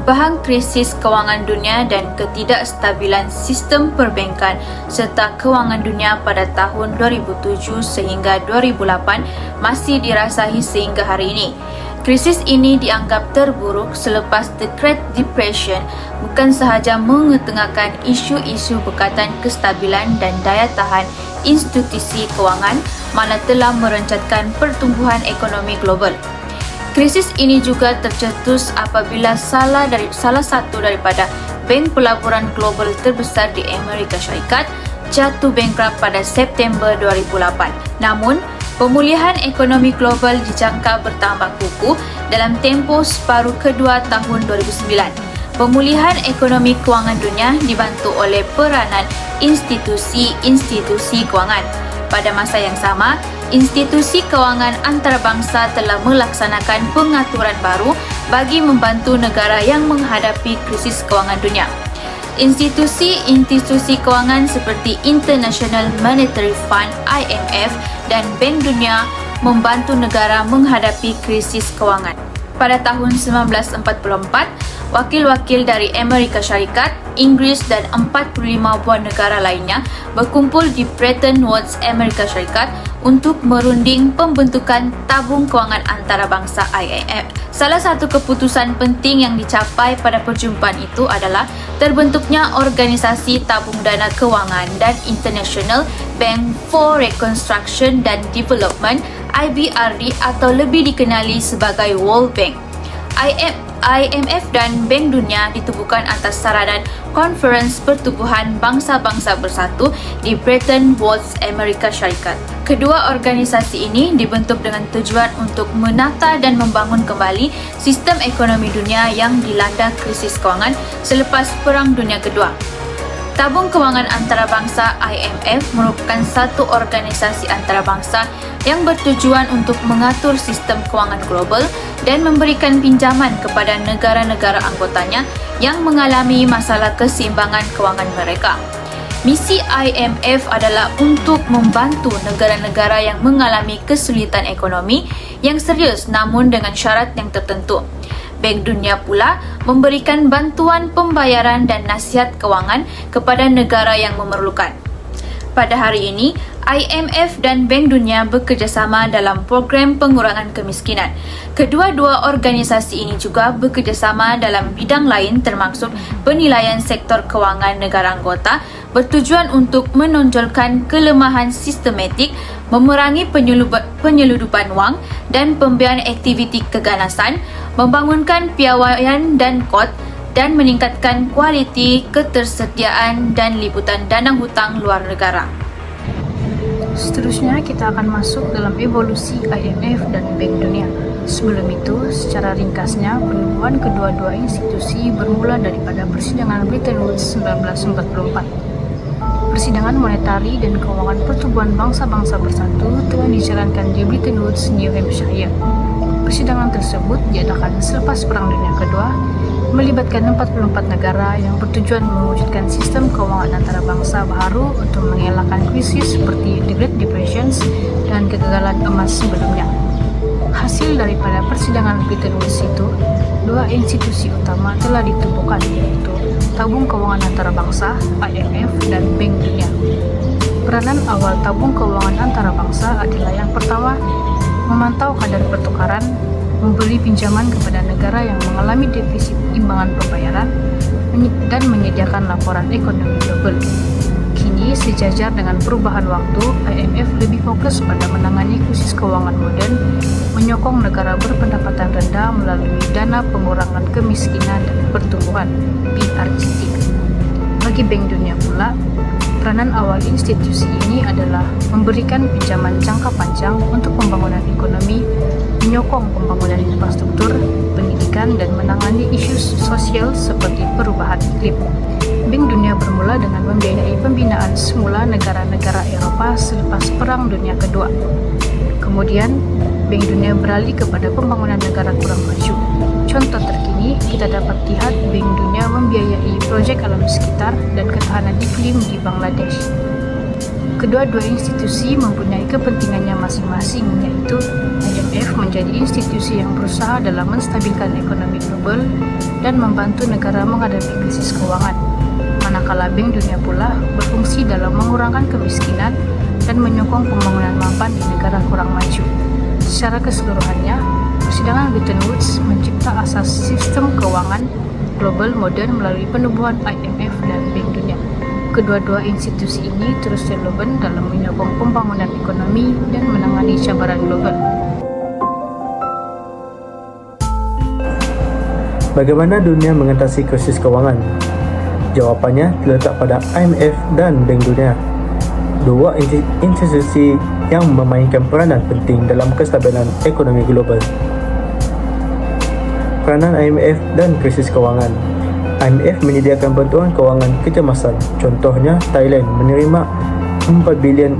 bahan krisis kewangan dunia dan ketidakstabilan sistem perbankan serta kewangan dunia pada tahun 2007 sehingga 2008 masih dirasai sehingga hari ini. Krisis ini dianggap terburuk selepas The Great Depression bukan sahaja mengetengahkan isu-isu berkaitan kestabilan dan daya tahan institusi kewangan, malah telah merencatkan pertumbuhan ekonomi global. Krisis ini juga tercetus apabila salah satu daripada bank pelaburan global terbesar di Amerika Syarikat jatuh bankrupt pada September 2008. Namun, pemulihan ekonomi global dijangka bertambah kukuh dalam tempoh separuh kedua tahun 2009. Pemulihan ekonomi kewangan dunia dibantu oleh peranan institusi-institusi kewangan. Pada masa yang sama, institusi kewangan antarabangsa telah melaksanakan pengaturan baru bagi membantu negara yang menghadapi krisis kewangan dunia. Institusi-institusi kewangan seperti International Monetary Fund (IMF) dan Bank Dunia membantu negara menghadapi krisis kewangan. Pada tahun 1944, wakil-wakil dari Amerika Syarikat, Inggris dan 45 buah negara lainnya berkumpul di Bretton Woods, Amerika Syarikat untuk merunding pembentukan tabung kewangan antarabangsa IMF. Salah satu keputusan penting yang dicapai pada perjumpaan itu adalah terbentuknya Organisasi Tabung Dana Kewangan dan International Bank for Reconstruction and Development (IBRD) atau lebih dikenali sebagai World Bank. IMF dan Bank Dunia ditubuhkan atas saranan Konferensi Pertubuhan Bangsa-Bangsa Bersatu di Bretton Woods, Amerika Syarikat. Kedua organisasi ini dibentuk dengan tujuan untuk menata dan membangun kembali sistem ekonomi dunia yang dilanda krisis kewangan selepas Perang Dunia Kedua. Tabung Kewangan Antarabangsa IMF merupakan satu organisasi antarabangsa yang bertujuan untuk mengatur sistem kewangan global dan memberikan pinjaman kepada negara-negara anggotanya yang mengalami masalah keseimbangan kewangan mereka. Misi IMF adalah untuk membantu negara-negara yang mengalami kesulitan ekonomi yang serius namun dengan syarat yang tertentu. Bank Dunia pula memberikan bantuan pembayaran dan nasihat kewangan kepada negara yang memerlukan. Pada hari ini, IMF dan Bank Dunia bekerjasama dalam program pengurangan kemiskinan. Kedua-dua organisasi ini juga bekerjasama dalam bidang lain termasuk penilaian sektor kewangan negara anggota bertujuan untuk menonjolkan kelemahan sistematik, memerangi penyeludupan wang dan pembiayaan aktiviti keganasan, membangunkan piawaian dan kod dan meningkatkan kualiti ketersediaan dan liputan dana hutang luar negara. Seterusnya kita akan masuk dalam evolusi IMF dan Bank Dunia. Sebelum itu, secara ringkasnya, penubuhan kedua-dua institusi bermula daripada Persidangan Bretton Woods 1944. Persidangan monetari dan keuangan pertubuhan bangsa-bangsa bersatu telah dijalankan di Bretton Woods, New Hampshire. Persidangan tersebut diadakan selepas Perang Dunia Kedua, melibatkan 44 negara yang bertujuan mewujudkan sistem keuangan antarabangsa baru untuk mengelakkan krisis seperti The Great Depression dan kegagalan emas sebelumnya. Hasil daripada persidangan Bretton Woods itu, dua institusi utama telah ditubuhkan, yaitu Tabung Keuangan Antarabangsa (IMF) dan Bank Dunia. Peranan awal Tabung Keuangan Antarabangsa adalah yang pertama, memantau kadar pertukaran, memberi pinjaman kepada negara yang mengalami defisit imbangan pembayaran, dan menyediakan laporan ekonomi global. Kini, sejajar dengan perubahan waktu, IMF lebih fokus pada menangani krisis keuangan modern, menyokong negara berpendapatan rendah melalui Dana Pengurangan Kemiskinan dan Pertumbuhan (BRGT). Bagi Bank Dunia pula, peranan awal institusi ini adalah memberikan pinjaman jangka panjang untuk pembangunan ekonomi, menyokong pembangunan infrastruktur, pendidikan, dan menangani isu sosial seperti perubahan iklim. Bank Dunia bermula dengan membiayai pembinaan semula negara-negara Eropa selepas Perang Dunia Kedua. Kemudian, Bank Dunia beralih kepada pembangunan negara kurang maju. Contoh terkini, kita dapat lihat Bank Dunia membiayai proyek alam sekitar dan ketahanan iklim di Bangladesh. Kedua-dua institusi mempunyai kepentingannya masing-masing, yaitu IMF menjadi institusi yang berusaha dalam menstabilkan ekonomi global, dan membantu negara menghadapi krisis keuangan. Manakala Bank Dunia pula berfungsi dalam mengurangkan kemiskinan dan menyokong pembangunan mapan di negara kurang maju. Secara keseluruhannya, persidangan Bretton Woods mencipta asas sistem keuangan global modern melalui penubuhan IMF dan Bank Dunia. Kedua-dua institusi ini terus relevan dalam menyokong pembangunan ekonomi dan menangani cabaran global. Bagaimana dunia mengatasi krisis keuangan? Jawapannya terletak pada IMF dan Bank Dunia, dua institusi yang memainkan peranan penting dalam kestabilan ekonomi global. Peranan IMF dan krisis keuangan. IMF menyediakan bantuan kewangan kecemasan. Contohnya, Thailand menerima $4 bilion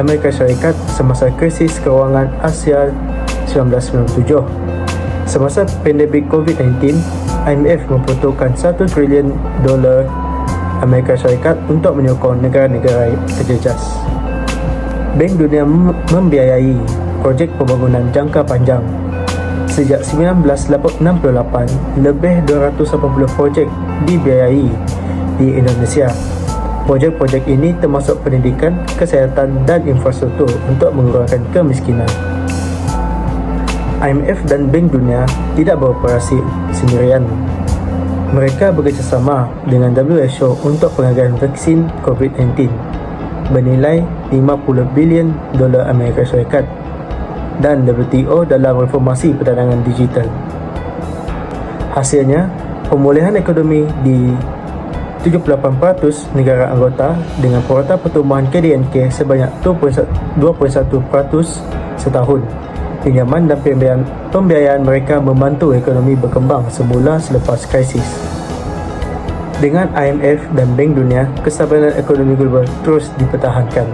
Amerika Syarikat semasa krisis kewangan Asia 1997. Semasa pandemik COVID-19, IMF memperuntukkan $1 trilion Amerika Syarikat untuk menyokong negara-negara terjejas. Bank Dunia membiayai projek pembangunan jangka panjang. Sejak 1968, lebih 280 projek dibiayai di Indonesia. Projek-projek ini termasuk pendidikan, kesihatan dan infrastruktur untuk mengurangkan kemiskinan. IMF dan Bank Dunia tidak beroperasi sendirian. Mereka bekerjasama dengan WHO untuk pengadaan vaksin COVID-19 bernilai $50 bilion Amerika Syarikat dan WTO dalam reformasi perdagangan digital. Hasilnya, pemulihan ekonomi di 78% negara anggota dengan purata pertumbuhan KDNK sebanyak 2.1% setahun. Pinjaman dan pembiayaan mereka membantu ekonomi berkembang semula selepas krisis. Dengan IMF dan Bank Dunia, kestabilan ekonomi global terus dipertahankan.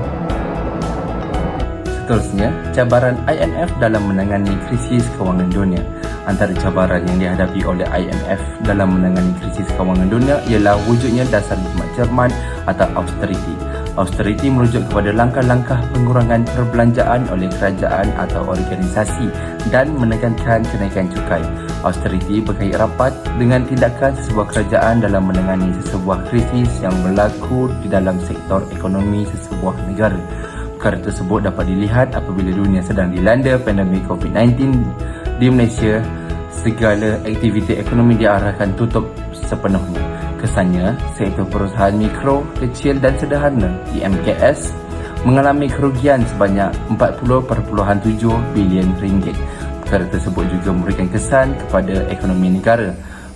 Seterusnya, cabaran IMF dalam menangani krisis kewangan dunia. Antara cabaran yang dihadapi oleh IMF dalam menangani krisis kewangan dunia ialah wujudnya dasar khidmat Jerman atau austerity. Austerity merujuk kepada langkah-langkah pengurangan perbelanjaan oleh kerajaan atau organisasi dan menekankan kenaikan cukai. Austerity berkait rapat dengan tindakan sesebuah kerajaan dalam menangani sesebuah krisis yang berlaku di dalam sektor ekonomi sesebuah negara. Perkara tersebut dapat dilihat apabila dunia sedang dilanda pandemik COVID-19 di Malaysia. Segala aktiviti ekonomi diarahkan tutup sepenuhnya. Kesannya, sektor perusahaan mikro, kecil dan sederhana (IMKS) mengalami kerugian sebanyak RM40.7 bilion. Perkara tersebut juga memberikan kesan kepada ekonomi negara.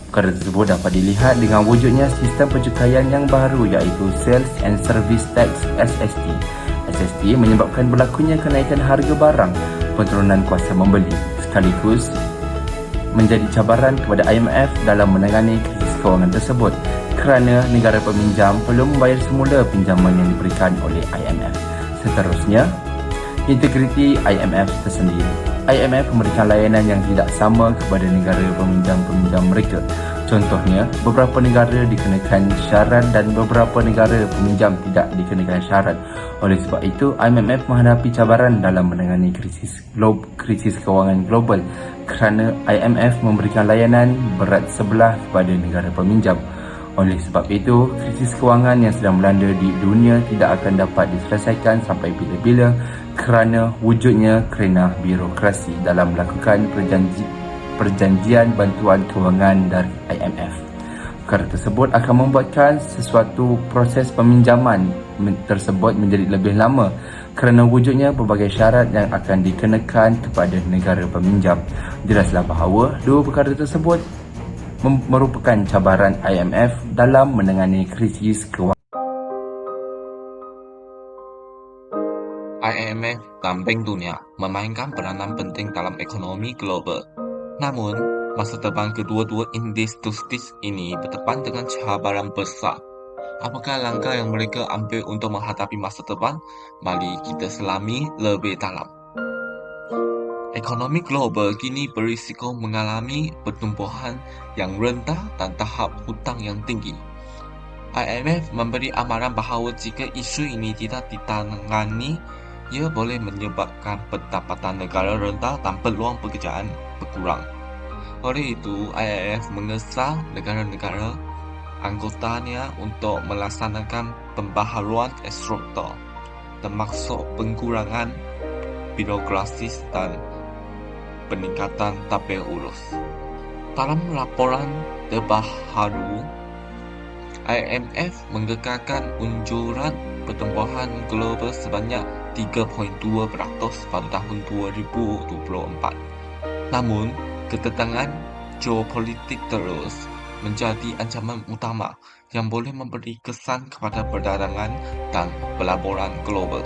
Perkara tersebut dapat dilihat dengan wujudnya sistem pencukaian yang baru iaitu Sales and Service Tax (SST). SST menyebabkan berlakunya kenaikan harga barang, penurunan kuasa membeli, sekaligus menjadi cabaran kepada IMF dalam menangani krisis kewangan tersebut kerana negara peminjam perlu membayar semula pinjaman yang diberikan oleh IMF. Seterusnya, integriti IMF tersendiri. IMF memberikan layanan yang tidak sama kepada negara peminjam-peminjam mereka. Contohnya, beberapa negara dikenakan syarat dan beberapa negara peminjam tidak dikenakan syarat. Oleh sebab itu, IMF menghadapi cabaran dalam menangani krisis kewangan global kerana IMF memberikan layanan berat sebelah kepada negara peminjam. Oleh sebab itu, krisis kewangan yang sedang melanda di dunia tidak akan dapat diselesaikan sampai bila-bila kerana wujudnya kerana birokrasi dalam melakukan perjanjian bantuan kewangan dari IMF. Perkara tersebut akan membuatkan sesuatu proses peminjaman tersebut menjadi lebih lama kerana wujudnya pelbagai syarat yang akan dikenakan kepada negara peminjam. Jelaslah bahawa dua perkara tersebut merupakan cabaran IMF dalam menangani krisis kewangan. IMF dan Bank Dunia memainkan peranan penting dalam ekonomi global. Namun, masa depan kedua-dua institusi ini berdepan dengan cabaran besar. Apakah langkah yang mereka ambil untuk menghadapi masa depan? Mari kita selami lebih dalam. Ekonomi global kini berisiko mengalami pertumbuhan yang rendah dan tahap hutang yang tinggi. IMF memberi amaran bahawa jika isu ini tidak ditangani, ia boleh menyebabkan pendapatan negara rendah dan peluang pekerjaan berkurang. Oleh itu, IMF mengesah negara-negara anggotanya untuk melaksanakan pembaharuan struktur, termasuk pengurangan birokrasi dan peningkatan tabel urus. Dalam laporan terbaru, IMF mengekalkan unjuran pertumbuhan global sebanyak 3.2% pada tahun 2024. Namun, ketegangan geopolitik terus menjadi ancaman utama yang boleh memberi kesan kepada perdagangan dan pelaburan global.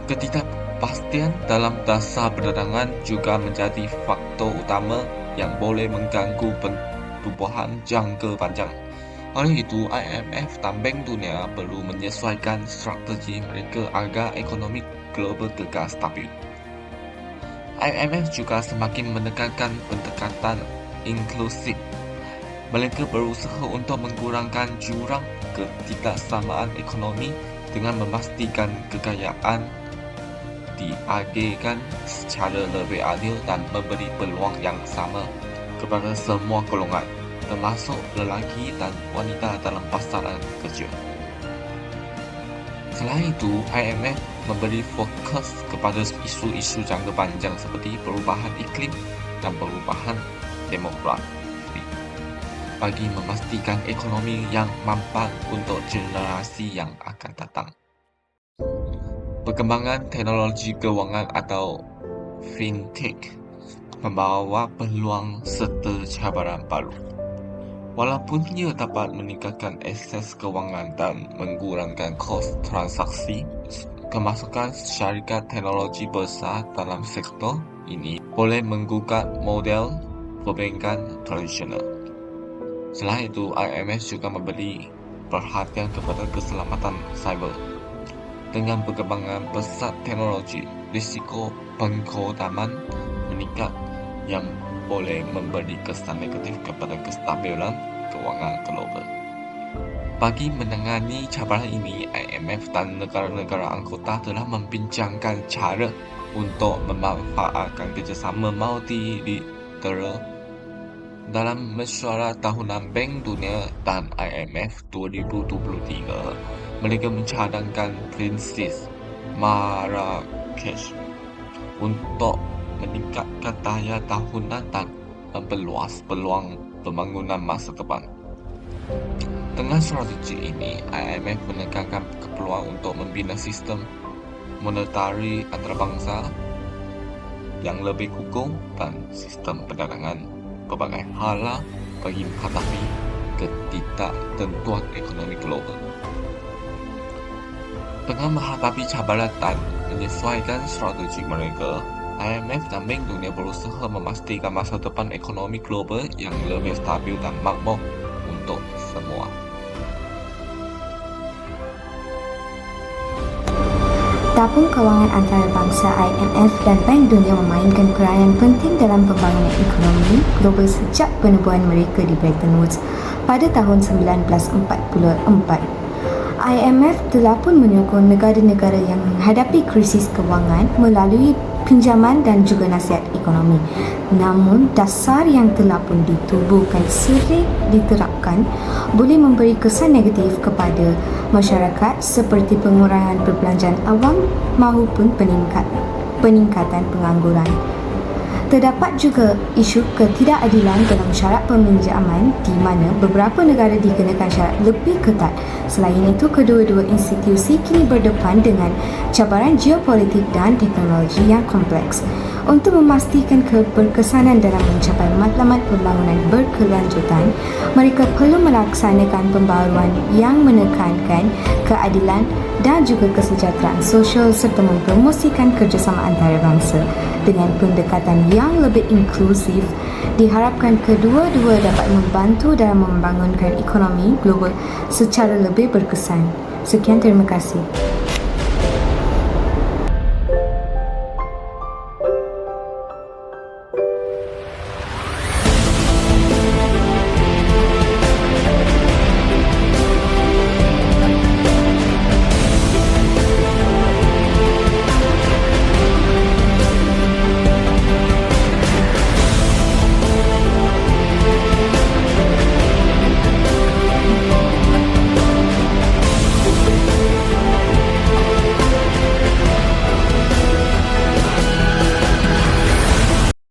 Ketidakpastian dalam dasar perdagangan juga menjadi faktor utama yang boleh mengganggu pertumbuhan jangka panjang. Oleh itu, IMF dan Bank Dunia perlu menyesuaikan strategi mereka agar ekonomi global kekal stabil. IMF juga semakin menekankan pendekatan inklusif. Mereka berusaha untuk mengurangkan jurang ketidaksamaan ekonomi dengan memastikan kekayaan diagihkan secara lebih adil dan memberi peluang yang sama kepada semua golongan, termasuk lelaki dan wanita dalam pasaran kerja. Selain itu, IMF memberi fokus kepada isu-isu jangka panjang seperti perubahan iklim dan perubahan demografi bagi memastikan ekonomi yang mampan untuk generasi yang akan datang. Perkembangan teknologi kewangan atau fintech membawa peluang serta cabaran baru. Walaupun ia dapat meningkatkan akses kewangan dan mengurangkan kos transaksi, kemasukan syarikat teknologi besar dalam sektor ini boleh menggugat model perbankan tradisional. Selain itu, IMF juga memberi perhatian kepada keselamatan cyber. Dengan perkembangan pesat teknologi, risiko pengkodaman meningkat yang boleh memberi kesan negatif kepada kestabilan kewangan global. Bagi menangani cabaran ini, IMF dan negara-negara anggota telah membincangkan cara untuk memanfaatkan kerjasama multilateral dalam mesyuarat tahunan Bank Dunia dan IMF 2023. Mereka mencadangkan prinsip Marrakesh untuk meningkatkan daya tahunan dan memperluas peluang pembangunan masa depan. Dengan strategi ini, IMF menekankan keperluan untuk membina sistem monetari antarabangsa yang lebih kukuh dan sistem perdagangan berbagai hala bagi menghadapi ketidaktentuan ekonomi global. Dengan menghadapi cabaran dan menyesuaikan strategi mereka, IMF dan Bank Dunia berusaha memastikan masa depan ekonomi global yang lebih stabil dan makmur untuk semua. Tabung kewangan antarabangsa IMF dan Bank Dunia memainkan peranan penting dalam pembangunan ekonomi global sejak penubuhan mereka di Bretton Woods pada tahun 1944. IMF telah pun menyokong negara-negara yang menghadapi krisis kewangan melalui pinjaman dan juga nasihat ekonomi. Namun, dasar yang telah pun ditubuhkan sering diterapkan boleh memberi kesan negatif kepada masyarakat seperti pengurangan perbelanjaan awam maupun peningkatan pengangguran. Terdapat juga isu ketidakadilan dalam syarat peminjaman di mana beberapa negara dikenakan syarat lebih ketat. Selain itu, kedua-dua institusi kini berdepan dengan cabaran geopolitik dan teknologi yang kompleks. Untuk memastikan keberkesanan dalam mencapai matlamat pembangunan berkelanjutan, mereka perlu melaksanakan pembaharuan yang menekankan keadilan dan juga kesejahteraan sosial serta mempromosikan kerjasama antarabangsa. Dengan pendekatan yang lebih inklusif, diharapkan kedua-dua dapat membantu dalam membangunkan ekonomi global secara lebih berkesan. Sekian, terima kasih.